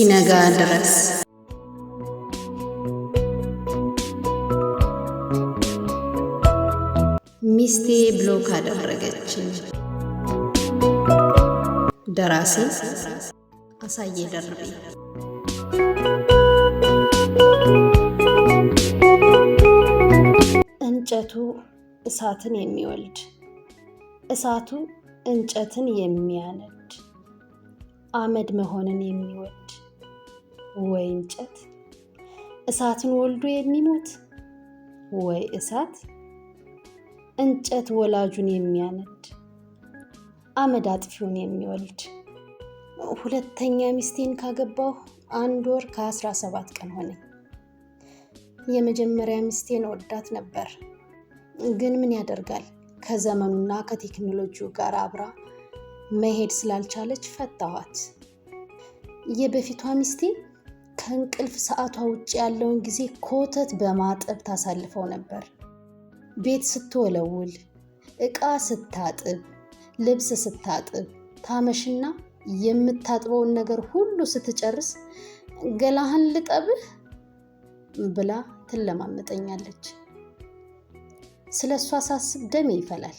እስኪነጋ ድረስ። ሚስቴ ብሎክ አደረገችኝ። ደራሲ አሳየ ደርቤ። እንጨቱ እሳትን የሚወልድ፣ እሳቱ እንጨትን የሚያነድ፣ አመድ መሆንን የሚወድ ወይ እንጨት እሳትን ወልዶ የሚሞት ወይ እሳት እንጨት ወላጁን የሚያነድ አመድ አጥፊውን የሚወልድ። ሁለተኛ ሚስቴን ካገባሁ 1 ወር ከ17 ቀን ሆነኝ። የመጀመሪያ ሚስቴን ወዳት ነበር፣ ግን ምን ያደርጋል ከዘመኑና ከቴክኖሎጂው ጋር አብራ መሄድ ስላልቻለች ፈታኋት። የበፊቷ ሚስቴ ከእንቅልፍ ሰዓቷ ውጭ ያለውን ጊዜ ኮተት በማጠብ ታሳልፈው ነበር። ቤት ስትወለውል፣ ዕቃ ስታጥብ፣ ልብስ ስታጥብ ታመሽና የምታጥበውን ነገር ሁሉ ስትጨርስ ገላህን ልጠብህ ብላ ትለማመጠኛለች። ስለሷ ሳስብ ደሜ ይፈላል።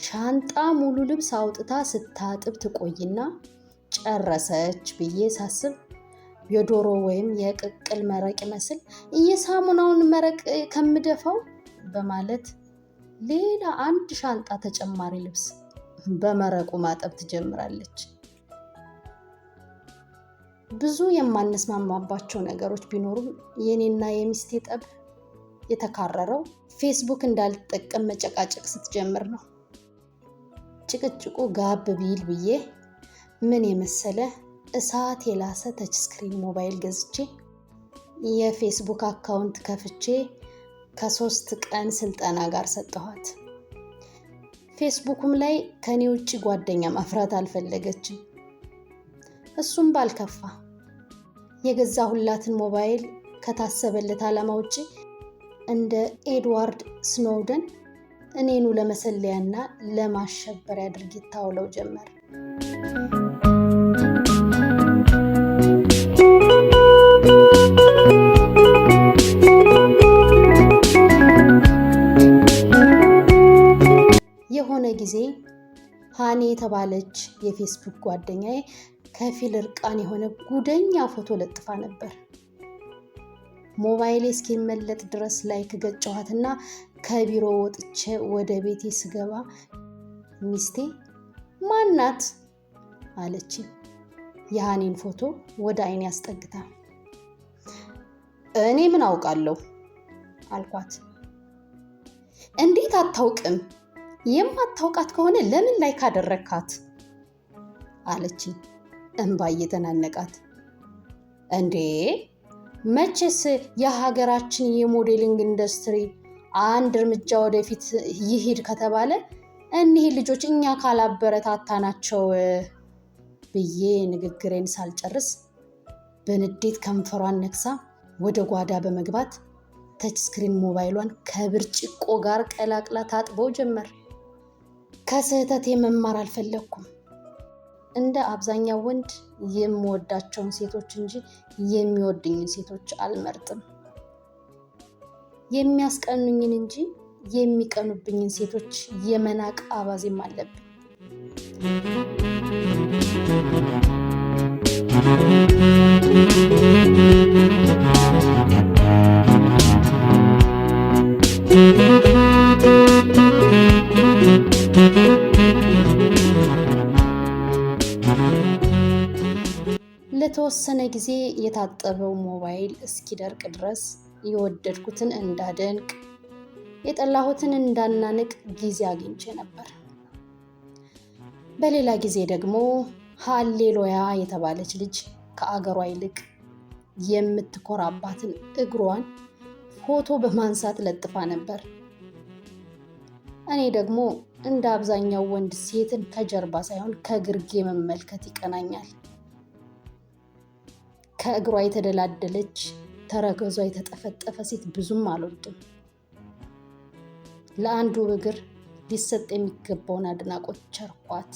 ሻንጣ ሙሉ ልብስ አውጥታ ስታጥብ ትቆይና ጨረሰች ብዬ ሳስብ የዶሮ ወይም የቅቅል መረቅ ይመስል የሳሙናውን መረቅ ከምደፋው በማለት ሌላ 1 ሻንጣ ተጨማሪ ልብስ በመረቁ ማጠብ ትጀምራለች። ብዙ የማንስማማባቸው ነገሮች ቢኖሩም የኔና የሚስቴ ጠብ የተካረረው ፌስቡክ እንዳልጠቀም መጨቃጨቅ ስትጀምር ነው። ጭቅጭቁ ጋብ ቢል ብዬ ምን የመሰለ እሳት የላሰ ተች ስክሪን ሞባይል ገዝቼ የፌስቡክ አካውንት ከፍቼ ከ3 ቀን ስልጠና ጋር ሰጠኋት። ፌስቡክም ላይ ከኔ ውጭ ጓደኛ ማፍራት አልፈለገችም። እሱም ባልከፋ የገዛሁላትን ሞባይል ከታሰበለት ዓላማ ውጭ እንደ ኤድዋርድ ስኖውደን እኔኑ ለመሰለያና ለማሸበሪያ ድርጊት ታውለው ጀመር። የሆነ ጊዜ ሃኒ የተባለች የፌስቡክ ጓደኛዬ ከፊል እርቃን የሆነ ጉደኛ ፎቶ ለጥፋ ነበር። ሞባይሌ እስኪመለጥ ድረስ ላይክ ገጨኋትና ከቢሮ ወጥቼ ወደ ቤቴ ስገባ ሚስቴ ማናት አለች። የሃኒን ፎቶ ወደ አይኔ አስጠግታ። እኔ ምን አውቃለሁ አልኳት። እንዴት አታውቅም? የማታውቃት ከሆነ ለምን ላይክ አደረካት አለች እንባ እየተናነቃት። እንዴ መቼስ የሀገራችን የሞዴሊንግ ኢንዱስትሪ 1 እርምጃ ወደፊት ይሄድ ከተባለ እኒህ ልጆች እኛ ካላበረታታናቸው ብዬ ንግግሬን ሳልጨርስ በንዴት ከንፈሯን ነክሳ ወደ ጓዳ በመግባት ተች ስክሪን ሞባይሏን ከብርጭቆ ጋር ቀላቅላ ታጥበው ጀመር። ከስህተቴ መማር አልፈለኩም። እንደ አብዛኛው ወንድ የምወዳቸውን ሴቶች እንጂ የሚወዱኝን ሴቶች አልመርጥም። የሚያስቀኑኝን እንጂ የሚቀኑብኝን ሴቶች የመናቅ አባዜም አለብኝ። ለተወሰነ ጊዜ የታጠበው ሞባይል እስኪደርቅ ድረስ የወደድኩትን እንዳደንቅ የጠላሁትን እንዳናንቅ ጊዜ አግኝቼ ነበር። በሌላ ጊዜ ደግሞ ሃሌሉያ የተባለች ልጅ ከአገሯ ይልቅ የምትኮራባትን እግሯን ፎቶ በማንሳት ለጥፋ ነበር። እኔ ደግሞ እንደ አብዛኛው ወንድ ሴትን ከጀርባ ሳይሆን ከግርጌ መመልከት ይቀናኛል። ከእግሯ የተደላደለች ተረከዟ የተጠፈጠፈ ሴት ብዙም አልወድም። ለአንዱ እግር ሊሰጥ የሚገባውን አድናቆት ቸርኳት።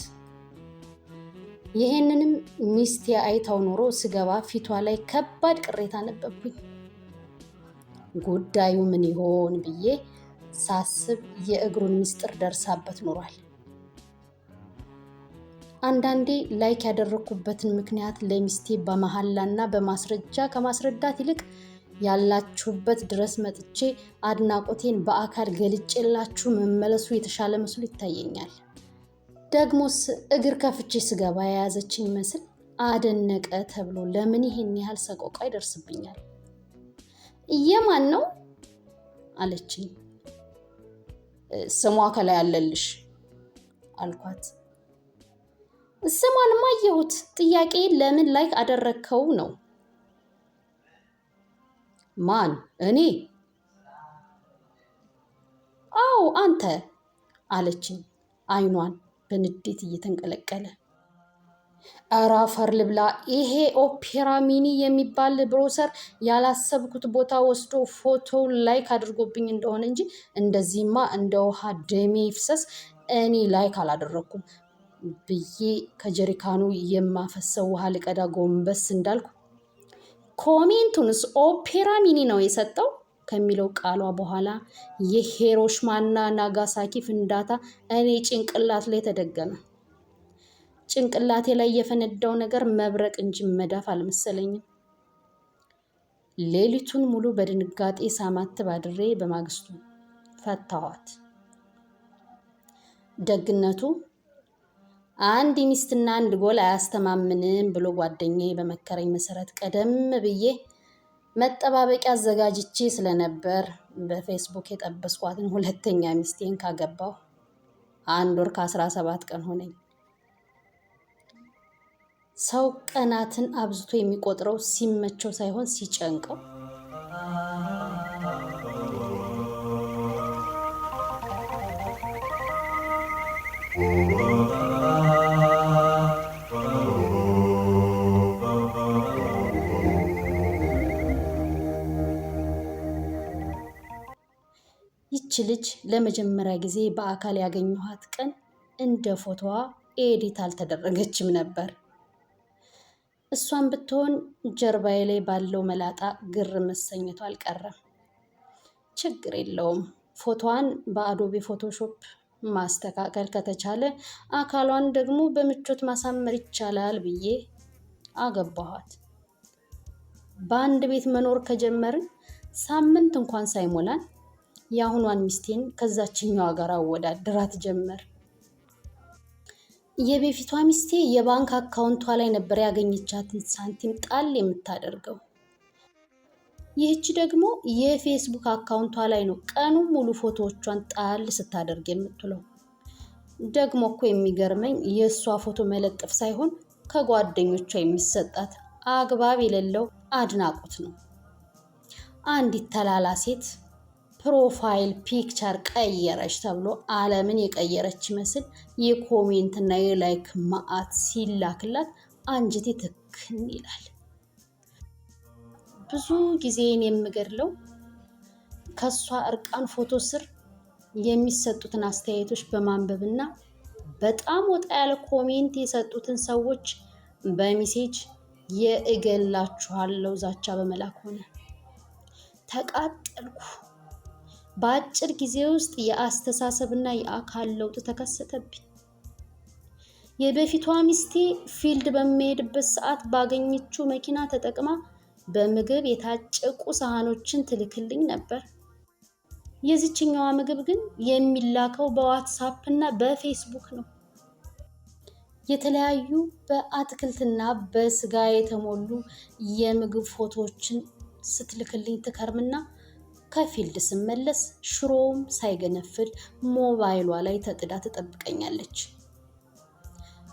ይሄንንም ሚስቴ አይታው ኖሮ ስገባ ፊቷ ላይ ከባድ ቅሬታ ነበብኩኝ። ጉዳዩ ምን ይሆን ብዬ ሳስብ የእግሩን ምስጢር ደርሳበት ኖሯል። አንዳንዴ ላይክ ያደረኩበትን ምክንያት ለሚስቴ በመሐላና በማስረጃ ከማስረዳት ይልቅ ያላችሁበት ድረስ መጥቼ አድናቆቴን በአካል ገልጬላችሁ መመለሱ የተሻለ መስሎ ይታየኛል። ደግሞስ እግር ከፍቼ ስገባ የያዘችኝ መስል አደነቀ ተብሎ ለምን ይሄን ያህል ሰቆቃ ይደርስብኛል? የማን ነው አለችኝ። ስሟ ከላይ አለልሽ አልኳት። ስሟንማ አየሁት፣ ጥያቄ ለምን ላይክ አደረግከው ነው። ማን? እኔ? አዎ አንተ አለችኝ፣ አይኗን በንዴት እየተንቀለቀለ። ኧረ አፈር ልብላ! ይሄ ኦፔራ ሚኒ የሚባል ብሮሰር ያላሰብኩት ቦታ ወስዶ ፎቶ ላይክ አድርጎብኝ እንደሆነ እንጂ እንደዚህማ እንደ ውሃ ደሜ ይፍሰስ እኔ ላይክ አላደረኩም ብዬ ከጀሪካኑ የማፈሰው ውሃ ልቀዳ ጎንበስ እንዳልኩ ኮሜንቱንስ ኦፔራ ሚኒ ነው የሰጠው ከሚለው ቃሏ በኋላ የሂሮሺማና ናጋሳኪ ፍንዳታ እኔ ጭንቅላት ላይ ተደገመ። ጭንቅላቴ ላይ የፈነዳው ነገር መብረቅ እንጂ መዳፍ አልመሰለኝም። ሌሊቱን ሙሉ በድንጋጤ ሳማትብ አድሬ በማግስቱ ፈታኋት። ደግነቱ አንድ ሚስትና አንድ ጎል አያስተማምንም ብሎ ጓደኛዬ በመከረኝ መሰረት ቀደም ብዬ መጠባበቂያ አዘጋጅቼ ስለነበር በፌስቡክ የጠበስኳትን ሁለተኛ ሚስቴን ካገባሁ 1 ወር ከ17 ቀን ሆነኝ። ሰው ቀናትን አብዝቶ የሚቆጥረው ሲመቸው ሳይሆን ሲጨንቀው። ይቺ ልጅ ለመጀመሪያ ጊዜ በአካል ያገኘኋት ቀን እንደ ፎቶዋ ኤዲት አልተደረገችም ነበር። እሷን ብትሆን ጀርባዬ ላይ ባለው መላጣ ግር መሰኘቱ አልቀረም። ችግር የለውም፣ ፎቶዋን በአዶቤ ፎቶሾፕ ማስተካከል ከተቻለ አካሏን ደግሞ በምቾት ማሳመር ይቻላል ብዬ አገባኋት። በአንድ ቤት መኖር ከጀመርን ሳምንት እንኳን ሳይሞላን የአሁኗን ሚስቴን ከዛችኛዋ ጋር አወዳድራት ጀመር። የበፊቷ ሚስቴ የባንክ አካውንቷ ላይ ነበር ያገኘቻትን ሳንቲም ጣል የምታደርገው። ይህች ደግሞ የፌስቡክ አካውንቷ ላይ ነው ቀኑን ሙሉ ፎቶዎቿን ጣል ስታደርግ የምትውለው። ደግሞ እኮ የሚገርመኝ የእሷ ፎቶ መለጠፍ ሳይሆን ከጓደኞቿ የሚሰጣት አግባብ የሌለው አድናቆት ነው። አንዲት ተላላ ሴት ፕሮፋይል ፒክቸር ቀየረች ተብሎ ዓለምን የቀየረች ይመስል የኮሜንትና የላይክ መዓት ሲላክላት አንጀቴ ትክን ይላል። ብዙ ጊዜን የምገድለው ከሷ እርቃን ፎቶ ስር የሚሰጡትን አስተያየቶች በማንበብና በጣም ወጣ ያለ ኮሜንት የሰጡትን ሰዎች በሜሴጅ የእገላችኋለሁ ዛቻ በመላክ ሆነ። ተቃጠልኩ። በአጭር ጊዜ ውስጥ የአስተሳሰብና የአካል ለውጥ ተከሰተብኝ። የበፊቷ ሚስቴ ፊልድ በሚሄድበት ሰዓት ባገኘችው መኪና ተጠቅማ በምግብ የታጨቁ ሳህኖችን ትልክልኝ ነበር። የዚችኛዋ ምግብ ግን የሚላከው በዋትሳፕ እና በፌስቡክ ነው። የተለያዩ በአትክልትና በስጋ የተሞሉ የምግብ ፎቶዎችን ስትልክልኝ ትከርምና ከፊልድ ስመለስ ሽሮም ሳይገነፍል ሞባይሏ ላይ ተጥዳ ትጠብቀኛለች።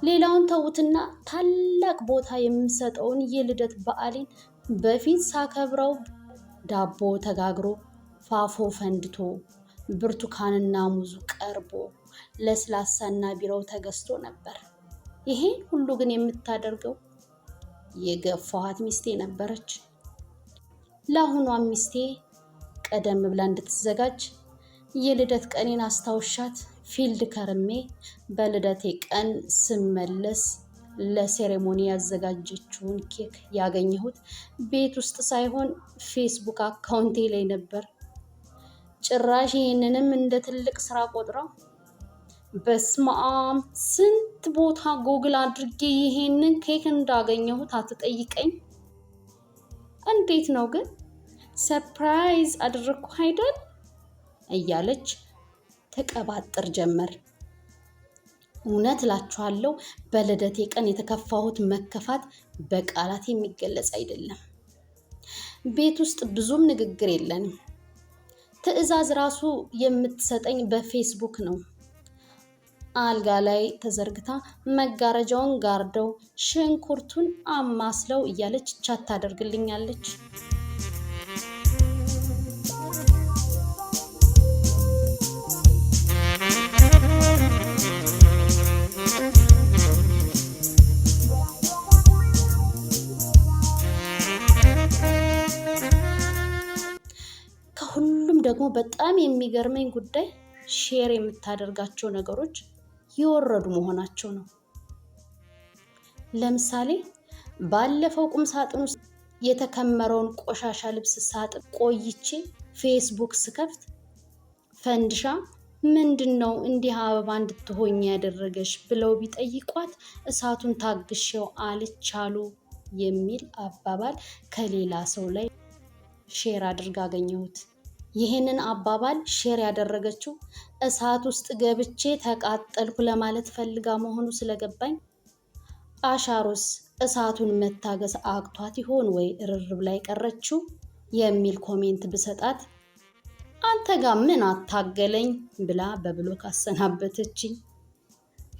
ሌላውን ተውትና ታላቅ ቦታ የምሰጠውን የልደት በዓሌን በፊት ሳከብረው ዳቦ ተጋግሮ ፋፎ ፈንድቶ ብርቱካንና ሙዙ ቀርቦ ለስላሳና ቢራው ተገዝቶ ነበር። ይሄን ሁሉ ግን የምታደርገው የገፋኋት ሚስቴ ነበረች። ለአሁኗ ሚስቴ ቀደም ብላ እንድትዘጋጅ የልደት ቀኔን አስታውሻት ፊልድ ከርሜ በልደቴ ቀን ስመለስ ለሴሬሞኒ ያዘጋጀችውን ኬክ ያገኘሁት ቤት ውስጥ ሳይሆን ፌስቡክ አካውንቴ ላይ ነበር። ጭራሽ ይህንንም እንደ ትልቅ ስራ ቆጥረው። በስመአብ ስንት ቦታ ጎግል አድርጌ ይሄንን ኬክ እንዳገኘሁት አትጠይቀኝ። እንዴት ነው ግን ሰርፕራይዝ አደረግኩ አይደል እያለች ተቀባጥር ጀመር። እውነት እላችኋለሁ በልደቴ ቀን የተከፋሁት መከፋት በቃላት የሚገለጽ አይደለም። ቤት ውስጥ ብዙም ንግግር የለንም። ትዕዛዝ ራሱ የምትሰጠኝ በፌስቡክ ነው። አልጋ ላይ ተዘርግታ መጋረጃውን ጋርደው ሽንኩርቱን አማስለው እያለች ቻት ታደርግልኛለች። ከሁሉም ደግሞ በጣም የሚገርመኝ ጉዳይ ሼር የምታደርጋቸው ነገሮች የወረዱ መሆናቸው ነው። ለምሳሌ ባለፈው ቁም ሳጥን ውስጥ የተከመረውን ቆሻሻ ልብስ ሳጥን ቆይቼ ፌስቡክ ስከፍት ፈንድሻ ምንድነው እንዲህ አበባ እንድትሆኝ ያደረገሽ ብለው ቢጠይቋት እሳቱን ታግሼው አልቻሉ የሚል አባባል ከሌላ ሰው ላይ ሼር አድርጋ አገኘሁት። ይህንን አባባል ሼር ያደረገችው እሳት ውስጥ ገብቼ ተቃጠልኩ ለማለት ፈልጋ መሆኑ ስለገባኝ አሻሮስ እሳቱን መታገስ አቅቷት ይሆን ወይ ርርብ ላይ ቀረችው የሚል ኮሜንት ብሰጣት አንተ ጋር ምን አታገለኝ ብላ በብሎክ አሰናበተችኝ።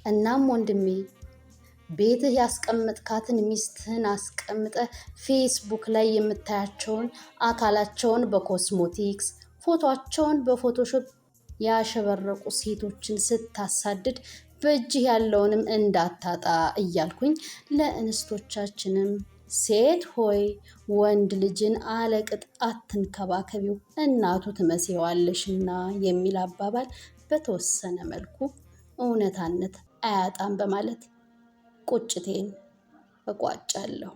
እናም ወንድሜ ቤትህ ያስቀምጥካትን ሚስትህን አስቀምጠ ፌስቡክ ላይ የምታያቸውን አካላቸውን በኮስሞቲክስ ፎቶቸውን በፎቶሾፕ ያሸበረቁ ሴቶችን ስታሳድድ በእጅህ ያለውንም እንዳታጣ እያልኩኝ ለእንስቶቻችንም ሴት ሆይ ወንድ ልጅን አለቅጥ አትንከባከቢው እናቱ ትመስይዋለሽና የሚል አባባል በተወሰነ መልኩ እውነታነት አያጣም በማለት ቁጭቴን እቋጫለሁ።